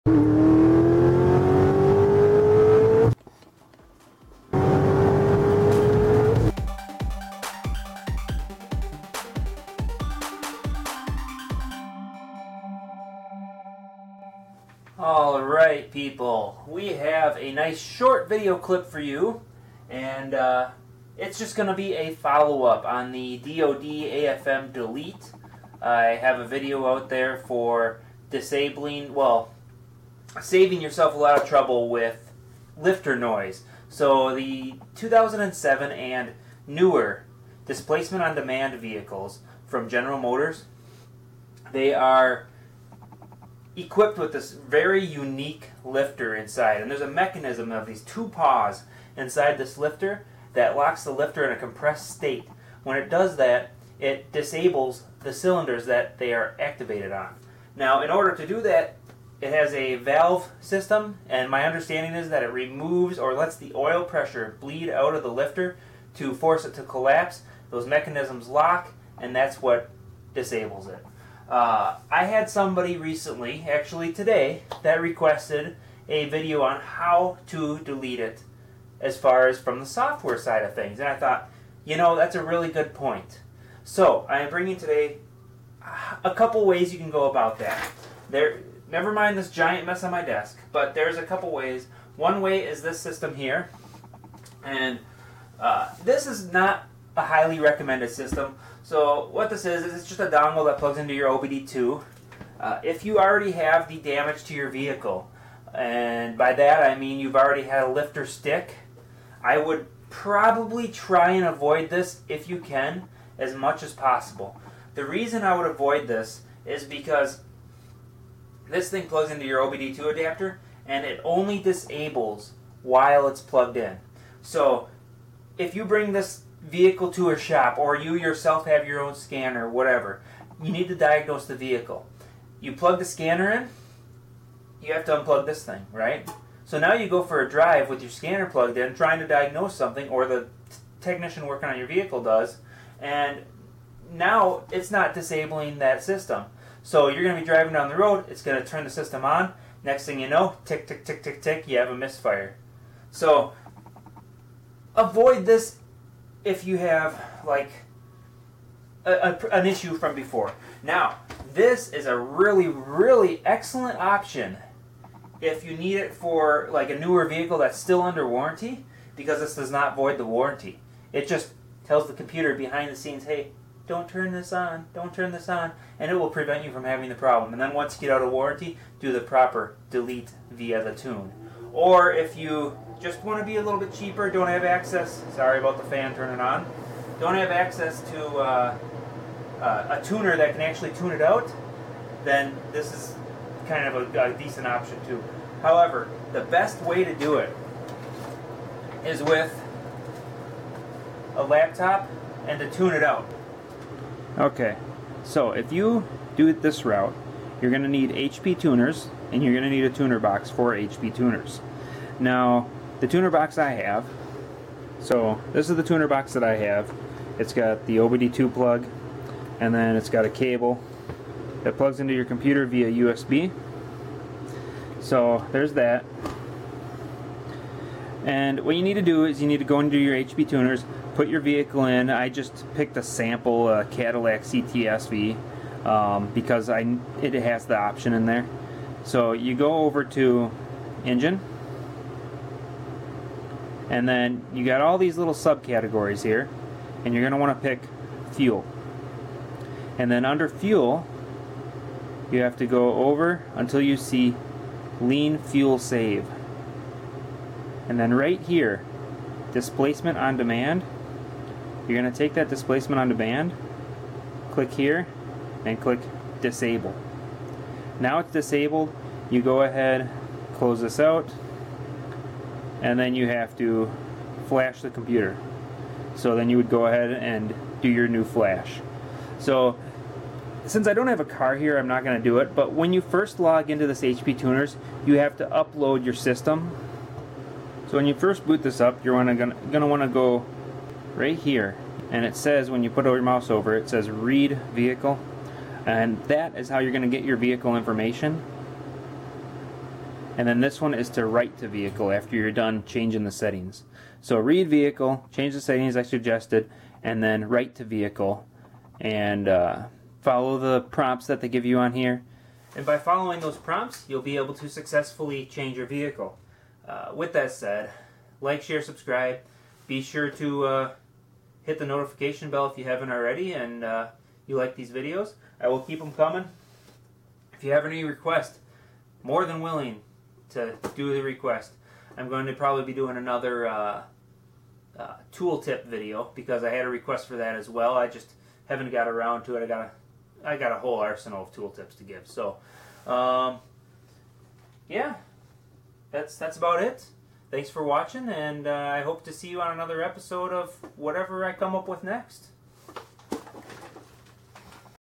Alright people, we have a nice short video clip for you, and it's just going to be a follow-up on the DOD AFM delete. I have a video out there for disabling, well, saving yourself a lot of trouble with lifter noise. So the 2007 and newer displacement on demand vehicles from General Motors, they are equipped with this very unique lifter inside, and there's a mechanism of these two paws inside this lifter that locks the lifter in a compressed state. When it does that, it disables the cylinders that they are activated on. Now, in order to do that, it has a valve system, and my understanding is that it removes or lets the oil pressure bleed out of the lifter to force it to collapse. Those mechanisms lock, and that's what disables it. I had somebody recently, actually today, that requested a video on how to delete it as far as from the software side of things. And I thought, you know, that's a really good point. So I am bringing today a couple ways you can go about that. Never mind this giant mess on my desk, but there's a couple ways. One way is this system here. And this is not a highly recommended system. So what this is it's just a dongle that plugs into your OBD2. If you already have the damage to your vehicle, and by that I mean you've already had a lifter stick, I would probably try and avoid this if you can as much as possible. The reason I would avoid this is because this thing plugs into your OBD2 adapter and it only disables while it's plugged in. So if you bring this vehicle to a shop, or you yourself have your own scanner, whatever, you need to diagnose the vehicle. You plug the scanner in, you have to unplug this thing, right? So now you go for a drive with your scanner plugged in, trying to diagnose something, or the technician working on your vehicle does, and now it's not disabling that system. So you're going to be driving down the road, it's going to turn the system on, next thing you know, tick, tick, tick, tick, tick, you have a misfire. So avoid this if you have like an issue from before. Now, this is a really, really excellent option if you need it for like a newer vehicle that's still under warranty, because this does not void the warranty. It just tells the computer behind the scenes, hey, don't turn this on, don't turn this on, and it will prevent you from having the problem. And then once you get out of warranty, do the proper delete via the tune. Or if you just want to be a little bit cheaper, don't have access, sorry about the fan turning on, don't have access to a tuner that can actually tune it out, then this is kind of a decent option too. However, the best way to do it is with a laptop and to tune it out. Okay, so if you do it this route, you're going to need HP tuners, and you're going to need a tuner box for HP tuners. Now, the tuner box I have, so this is the tuner box that I have. It's got the OBD2 plug, and then it's got a cable that plugs into your computer via USB. So there's that. And what you need to do is you need to go into your HP tuners, put your vehicle in. I just picked a sample Cadillac CTSV because it has the option in there. So you go over to engine, and then you got all these little subcategories here, and you're going to want to pick fuel. And then under fuel, you have to go over until you see lean fuel save. And then right here, displacement on demand, you're going to take that displacement on demand, click here, and click disable. Now it's disabled, you go ahead, close this out, and then you have to flash the computer. So then you would go ahead and do your new flash. So since I don't have a car here, I'm not going to do it, but when you first log into this HP Tuners, you have to upload your system. So when you first boot this up, you're going to want to go right here, and it says, when you put your mouse over it, says read vehicle, and that is how you're going to get your vehicle information. And then this one is to write to vehicle after you're done changing the settings. So read vehicle, change the settings I suggested, and then write to vehicle, and follow the prompts that they give you on here. And by following those prompts, you'll be able to successfully change your vehicle. With that said, like, share, subscribe. Be sure to hit the notification bell if you haven't already, and you like these videos. I will keep them coming. If you have any requests, more than willing to do the request. I'm going to probably be doing another tool tip video because I had a request for that as well. I just haven't got around to it. I got a whole arsenal of tool tips to give. So, yeah, that's about it. Thanks for watching, and I hope to see you on another episode of whatever I come up with next.